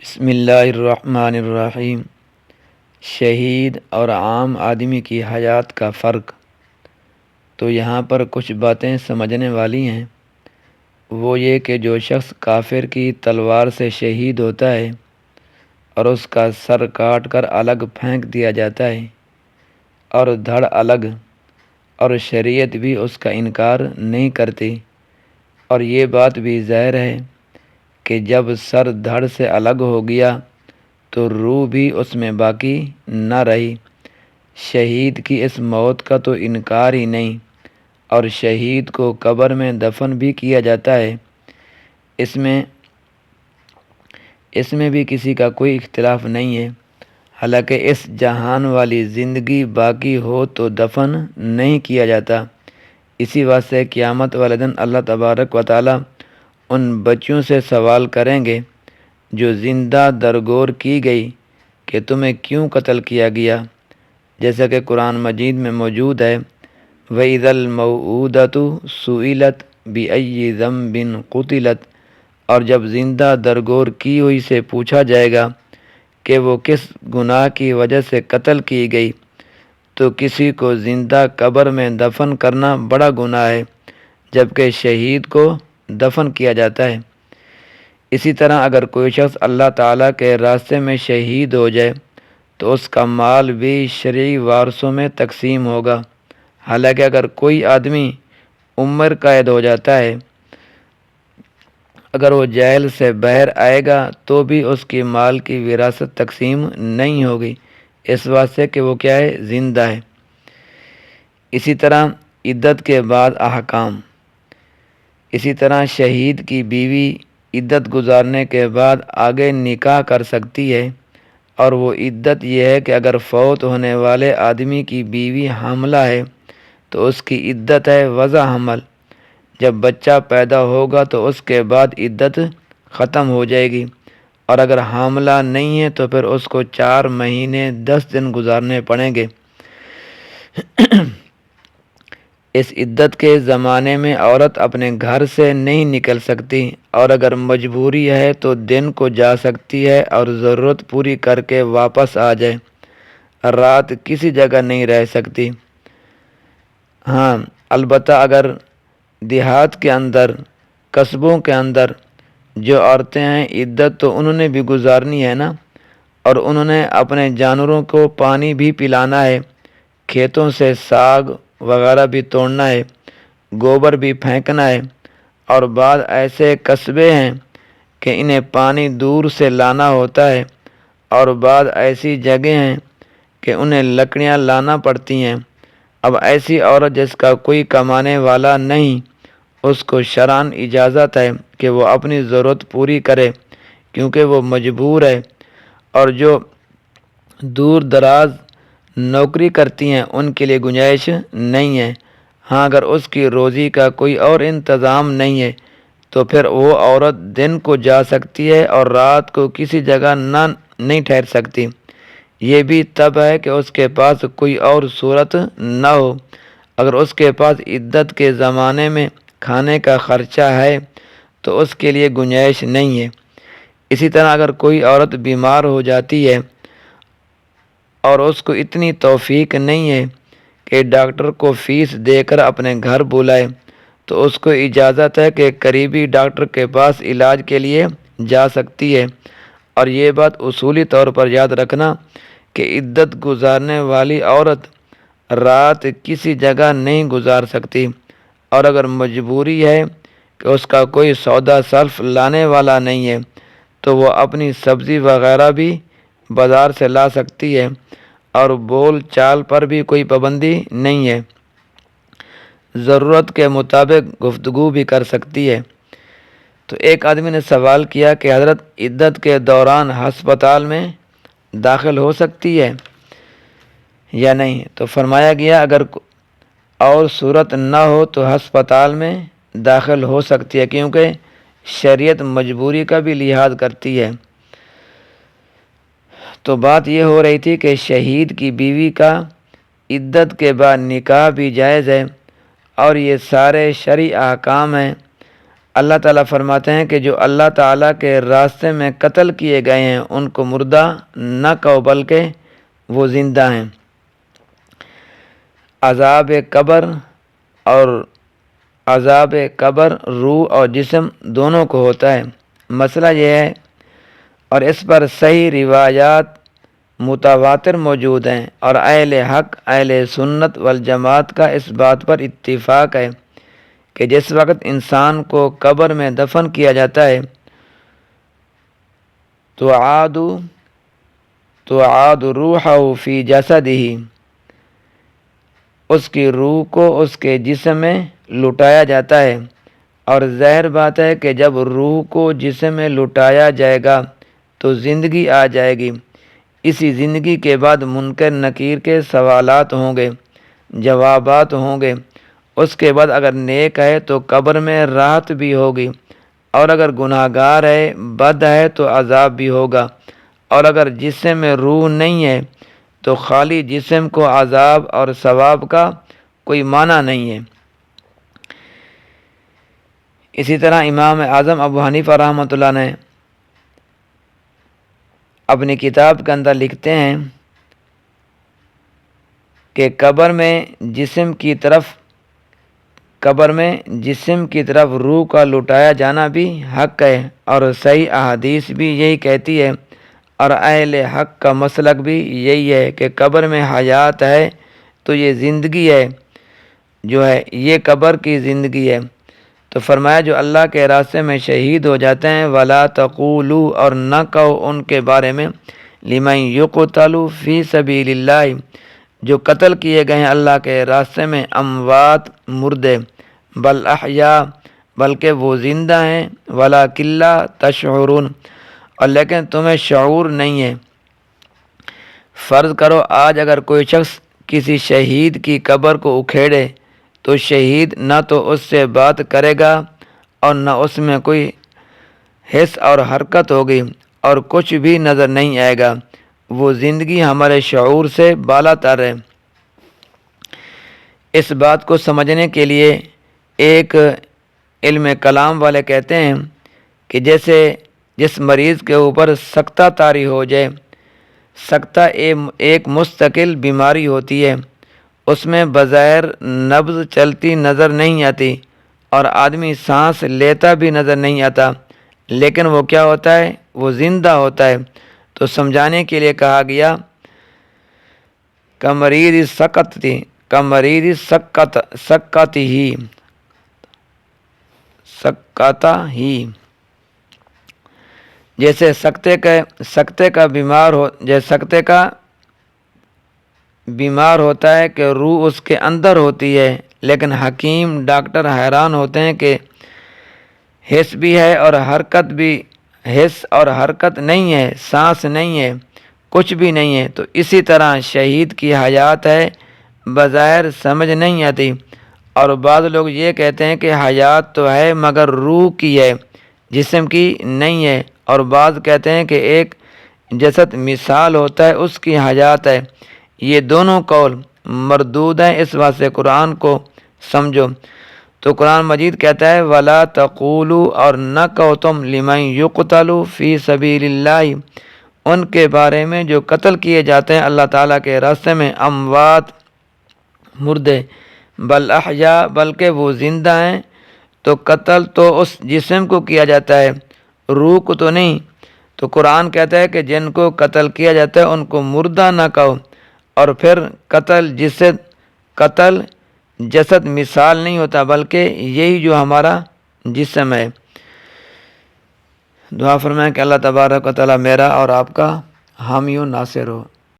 بسم اللہ الرحمن الرحیم۔ شہید اور عام آدمی کی حیات کا فرق۔ تو یہاں پر کچھ باتیں سمجھنے والی ہیں۔ وہ یہ کہ جو شخص کافر کی تلوار سے شہید ہوتا ہے اور اس کا سر کاٹ کر الگ پھینک دیا جاتا ہے اور دھڑ الگ، اور شریعت بھی اس کا انکار نہیں کرتی، اور یہ بات بھی ظاہر ہے کہ جب سر دھڑ سے الگ ہو گیا تو روح بھی اس میں باقی نہ رہی۔ شہید کی اس موت کا تو انکار ہی نہیں، اور شہید کو قبر میں دفن بھی کیا جاتا ہے۔ اس میں بھی کسی کا کوئی اختلاف نہیں ہے، حالانکہ اس جہان والی زندگی باقی ہو تو دفن نہیں کیا جاتا۔ اسی واسطے قیامت والے دن اللہ تبارک و تعالی ان بچوں سے سوال کریں گے جو زندہ درگور کی گئی کہ تمہیں کیوں قتل کیا گیا، جیسا کہ قرآن مجید میں موجود ہے، وَإِذَا الْمَوْءُودَةُ سُئِلَتْ بِأَيِّ ذَنبٍ قُتِلَتْ، اور جب زندہ درگور کی ہوئی سے پوچھا جائے گا کہ وہ کس گناہ کی وجہ سے قتل کی گئی، تو کسی کو زندہ قبر میں دفن کرنا بڑا گناہ ہے، جبکہ شہید کو دفن کیا جاتا ہے۔ اسی طرح اگر کوئی شخص اللہ تعالیٰ کے راستے میں شہید ہو جائے تو اس کا مال بھی شرعی وارثوں میں تقسیم ہوگا۔ حالانکہ اگر کوئی آدمی عمر قید ہو جاتا ہے، اگر وہ جیل سے باہر آئے گا تو بھی اس کی مال کی وراثت تقسیم نہیں ہوگی، اس واسطے کہ وہ کیا ہے، زندہ ہے۔ اسی طرح عدت کے بعد احکام۔ اسی طرح شہید کی بیوی عدت گزارنے کے بعد آگے نکاح کر سکتی ہے، اور وہ عدت یہ ہے کہ اگر فوت ہونے والے آدمی کی بیوی حاملہ ہے تو اس کی عدت ہے وضع حمل۔ جب بچہ پیدا ہوگا تو اس کے بعد عدت ختم ہو جائے گی، اور اگر حاملہ نہیں ہے تو پھر اس کو 4 مہینے 10 دن گزارنے پڑیں گے۔ اس عدت کے زمانے میں عورت اپنے گھر سے نہیں نکل سکتی، اور اگر مجبوری ہے تو دن کو جا سکتی ہے اور ضرورت پوری کر کے واپس آ جائے، رات کسی جگہ نہیں رہ سکتی۔ ہاں، البتہ اگر دیہات کے اندر، قصبوں کے اندر جو عورتیں ہیں، عدت تو انہوں نے بھی گزارنی ہے نا، اور انہوں نے اپنے جانوروں کو پانی بھی پلانا ہے، کھیتوں سے ساگ وغیرہ بھی توڑنا ہے، گوبر بھی پھینکنا ہے، اور بعض ایسے قصبے ہیں کہ انہیں پانی دور سے لانا ہوتا ہے، اور بعض ایسی جگہیں ہیں کہ انہیں لکڑیاں لانا پڑتی ہیں۔ اب ایسی عورت جس کا کوئی کمانے والا نہیں، اس کو شرعاً اجازت ہے کہ وہ اپنی ضرورت پوری کرے، کیونکہ وہ مجبور ہے، اور جو دور دراز نوکری کرتی ہیں ان کے لیے گنجائش نہیں ہے۔ ہاں، اگر اس کی روزی کا کوئی اور انتظام نہیں ہے تو پھر وہ عورت دن کو جا سکتی ہے اور رات کو کسی جگہ نہیں ٹھہر سکتی۔ یہ بھی تب ہے کہ اس کے پاس کوئی اور صورت نہ ہو۔ اگر اس کے پاس عدت کے زمانے میں کھانے کا خرچہ ہے تو اس کے لیے گنجائش نہیں ہے۔ اسی طرح اگر کوئی عورت بیمار ہو جاتی ہے اور اس کو اتنی توفیق نہیں ہے کہ ڈاکٹر کو فیس دے کر اپنے گھر بلائے، تو اس کو اجازت ہے کہ قریبی ڈاکٹر کے پاس علاج کے لیے جا سکتی ہے۔ اور یہ بات اصولی طور پر یاد رکھنا کہ عدت گزارنے والی عورت رات کسی جگہ نہیں گزار سکتی، اور اگر مجبوری ہے کہ اس کا کوئی سودا صرف لانے والا نہیں ہے تو وہ اپنی سبزی وغیرہ بھی بازار سے لا سکتی ہے، اور بول چال پر بھی کوئی پابندی نہیں ہے، ضرورت کے مطابق گفتگو بھی کر سکتی ہے۔ تو ایک آدمی نے سوال کیا کہ حضرت عدت کے دوران ہسپتال میں داخل ہو سکتی ہے یا نہیں؟ تو فرمایا گیا اگر اور صورت نہ ہو تو ہسپتال میں داخل ہو سکتی ہے، کیونکہ شریعت مجبوری کا بھی لحاظ کرتی ہے۔ تو بات یہ ہو رہی تھی کہ شہید کی بیوی کا عدت کے بعد نکاح بھی جائز ہے، اور یہ سارے شرعی احکام ہیں۔ اللہ تعالیٰ فرماتے ہیں کہ جو اللہ تعالیٰ کے راستے میں قتل کیے گئے ہیں ان کو مردہ نہ کہو بلکہ وہ زندہ ہیں۔ عذاب قبر روح اور جسم دونوں کو ہوتا ہے۔ مسئلہ یہ ہے اور اس پر صحیح روایات متواتر موجود ہیں، اور اہل حق اہل سنت والجماعت کا اس بات پر اتفاق ہے کہ جس وقت انسان کو قبر میں دفن کیا جاتا ہے تعاد روحہ فی جسدہ، اس کی روح کو اس کے جسم میں لٹایا جاتا ہے، اور ظاہر بات ہے کہ جب روح کو جسم میں لٹایا جائے گا تو زندگی آ جائے گی۔ اسی زندگی کے بعد منکر نکیر کے سوالات ہوں گے، جوابات ہوں گے۔ اس کے بعد اگر نیک ہے تو قبر میں راحت بھی ہوگی، اور اگر گناہ گار ہے بد ہے تو عذاب بھی ہوگا، اور اگر جسم میں روح نہیں ہے تو خالی جسم کو عذاب اور ثواب کا کوئی معنی نہیں ہے۔ اسی طرح امام اعظم ابو حنیفہ رحمۃ اللہ نے اپنی کتاب کے اندر لکھتے ہیں کہ قبر میں جسم کی طرف روح کا لٹایا جانا بھی حق ہے، اور صحیح احادیث بھی یہی کہتی ہے، اور اہل حق کا مسلک بھی یہی ہے کہ قبر میں حیات ہے تو یہ زندگی ہے، جو ہے یہ قبر کی زندگی ہے۔ تو فرمایا جو اللہ کے راستے میں شہید ہو جاتے ہیں وَلَا تَقُولُوا، اور نہ کہو ان کے بارے میں لِمَن يُقْتَلُ فِي سَبِيلِ اللَّهِ، جو قتل کیے گئے ہیں اللہ کے راستے میں، اموات مردے، بل احیاء، بلکہ وہ زندہ ہیں، وَلَٰكِن لَّا تَشْعُرُونَ، اور لیکن تمہیں شعور نہیں ہے۔ فرض کرو آج اگر کوئی شخص کسی شہید کی قبر کو اکھیڑے تو شہید نہ تو اس سے بات کرے گا اور نہ اس میں کوئی حس اور حرکت ہوگی، اور کچھ بھی نظر نہیں آئے گا۔ وہ زندگی ہمارے شعور سے بالا تر ہے۔ اس بات کو سمجھنے کے لیے ایک علم کلام والے کہتے ہیں کہ جیسے جس مریض کے اوپر سکتہ طاری ہو جائے، سکتہ ایک مستقل بیماری ہوتی ہے، اس میں بظاہر نبض چلتی نظر نہیں آتی اور آدمی سانس لیتا بھی نظر نہیں آتا، لیکن وہ کیا ہوتا ہے؟ وہ زندہ ہوتا ہے۔ تو سمجھانے کے لیے کہا گیا کمریض سکتہ ہی، جیسے سکتے کا بیمار ہوتا ہے کہ روح اس کے اندر ہوتی ہے، لیکن حکیم ڈاکٹر حیران ہوتے ہیں کہ حس بھی ہے اور حرکت نہیں ہے، سانس نہیں ہے، کچھ بھی نہیں ہے۔ تو اسی طرح شہید کی حیات ہے، بظاہر سمجھ نہیں آتی، اور بعض لوگ یہ کہتے ہیں کہ حیات تو ہے مگر روح کی ہے، جسم کی نہیں ہے، اور بعض کہتے ہیں کہ ایک جسد مثال ہوتا ہے اس کی حیات ہے۔ یہ دونوں قول مردود ہیں، اس واسطے قرآن کو سمجھو۔ تو قرآن مجید کہتا ہے وَلَا تَقُولُوا، اور نہ کہو تم لِمَن يُقْتَلُ فِي سَبِيلِ اللَّهِ، ان کے بارے میں جو قتل کیے جاتے ہیں اللہ تعالیٰ کے راستے میں، اموات مردے، بل احیاء، بلکہ وہ زندہ ہیں۔ تو قتل تو اس جسم کو کیا جاتا ہے، روح کو تو نہیں۔ تو قرآن کہتا ہے کہ جن کو قتل کیا جاتا ہے ان کو مردہ نہ کہو، اور پھر قتل جسد مثال نہیں ہوتا، بلکہ یہی جو ہمارا جسم ہے۔ دعا فرمائیں کہ اللہ تبارک و تعالیٰ میرا اور آپ کا حامی و ناصر ہو۔